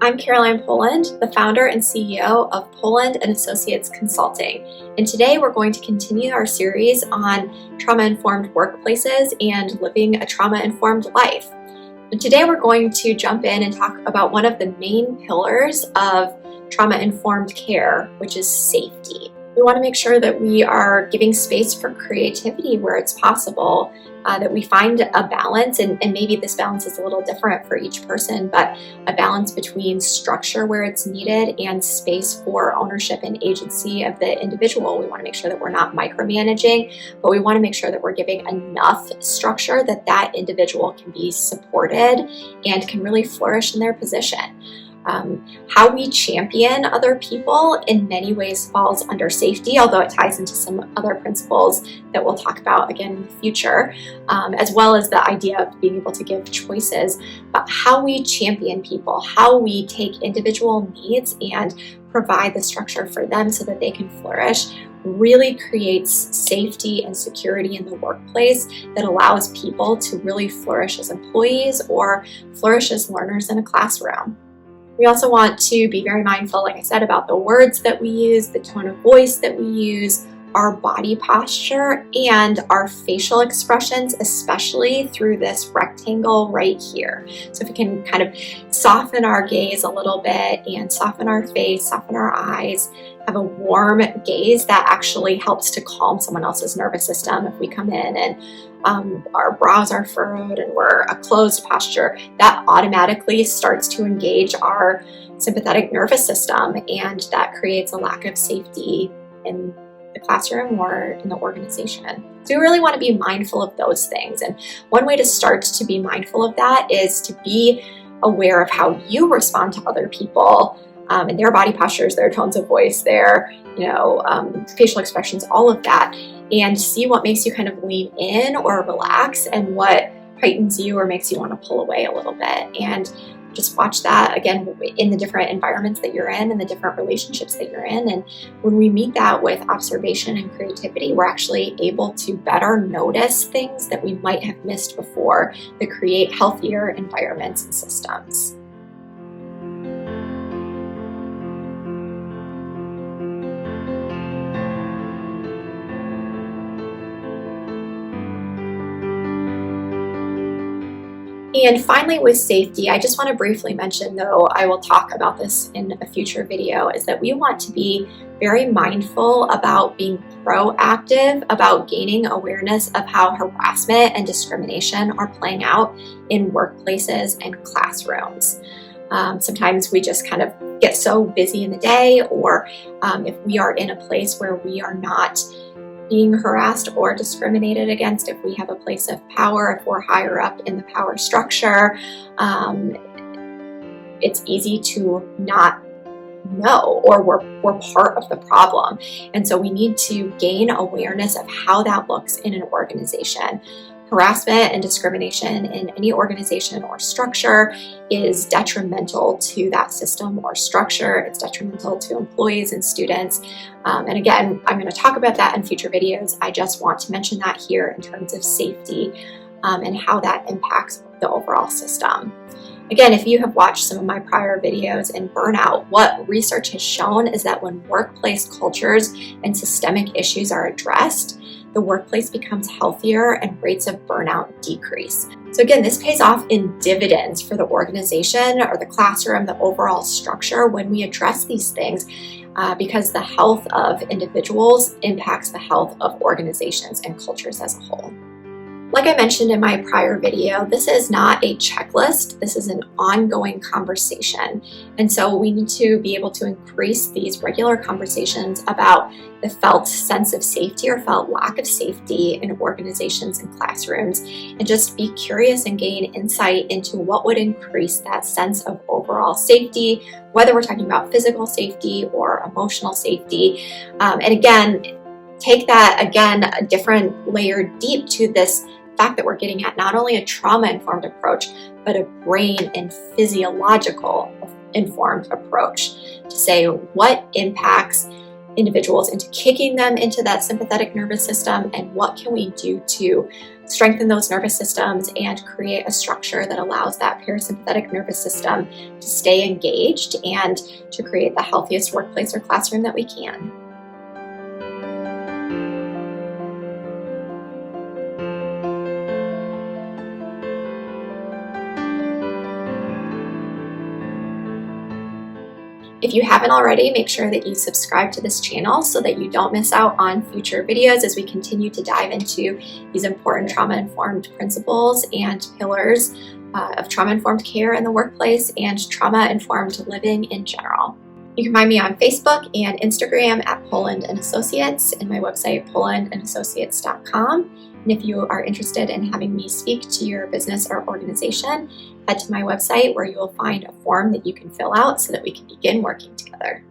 I'm Caroline Poland, the founder and CEO of Poland & Associates Consulting. And today we're going to continue our series on trauma-informed workplaces and living a trauma-informed life. And today we're going to jump in and talk about one of the main pillars of trauma-informed care, which is safety. We want to make sure that we are giving space for creativity where it's possible, that we find a balance, and maybe this balance is a little different for each person, but a balance between structure where it's needed and space for ownership and agency of the individual. We want to make sure that we're not micromanaging, but we want to make sure that we're giving enough structure that that individual can be supported and can really flourish in their position. How we champion other people in many ways falls under safety, although it ties into some other principles that we'll talk about again in the future, as well as the idea of being able to give choices. But how we champion people, how we take individual needs and provide the structure for them so that they can flourish, really creates safety and security in the workplace that allows people to really flourish as employees or flourish as learners in a classroom. We also want to be very mindful, like I said, about the words that we use, the tone of voice that we use, our body posture, and our facial expressions, especially through this rectangle right here. So if we can kind of soften our gaze a little bit and soften our face, soften our eyes, have a warm gaze, that actually helps to calm someone else's nervous system. If we come in and our brows are furrowed and we're a closed posture, that automatically starts to engage our sympathetic nervous system, and that creates a lack of safety in the classroom or in the organization. So we really want to be mindful of those things. And one way to start to be mindful of that is to be aware of how you respond to other people, and their body postures, their tones of voice, their facial expressions, all of that, and see what makes you kind of lean in or relax and what heightens you or makes you want to pull away a little bit. And just watch that again in the different environments that you're in and the different relationships that you're in. And when we meet that with observation and creativity, we're actually able to better notice things that we might have missed before that create healthier environments and systems. And finally, with safety, I just want to briefly mention, though I will talk about this in a future video, is that we want to be very mindful about being proactive about gaining awareness of how harassment and discrimination are playing out in workplaces and classrooms. Sometimes we just kind of get so busy in the day, or if we are in a place where we are not being harassed or discriminated against, if we have a place of power, if we're higher up in the power structure, it's easy to not know, or we're part of the problem. And so we need to gain awareness of how that looks in an organization. Harassment and discrimination in any organization or structure is detrimental to that system or structure. It's detrimental to employees and students. And again, I'm going to talk about that in future videos. I just want to mention that here in terms of safety and how that impacts the overall system. Again, if you have watched some of my prior videos in burnout, what research has shown is that when workplace cultures and systemic issues are addressed, the workplace becomes healthier and rates of burnout decrease. So again, this pays off in dividends for the organization or the classroom, the overall structure, when we address these things, because the health of individuals impacts the health of organizations and cultures as a whole. Like I mentioned in my prior video, this is not a checklist. This is an ongoing conversation. And so we need to be able to increase these regular conversations about the felt sense of safety or felt lack of safety in organizations and classrooms, and just be curious and gain insight into what would increase that sense of overall safety, whether we're talking about physical safety or emotional safety. And again, take that again a different layer deep to this fact that we're getting at not only a trauma-informed approach, but a brain and physiological informed approach to say what impacts individuals into kicking them into that sympathetic nervous system, and what can we do to strengthen those nervous systems and create a structure that allows that parasympathetic nervous system to stay engaged and to create the healthiest workplace or classroom that we can. If you haven't already, make sure that you subscribe to this channel so that you don't miss out on future videos as we continue to dive into these important trauma-informed principles and pillars of trauma-informed care in the workplace and trauma-informed living in general. You can find me on Facebook and Instagram at Poland & Associates and my website polandassociates.com. And if you are interested in having me speak to your business or organization, head to my website where you will find a form that you can fill out so that we can begin working together.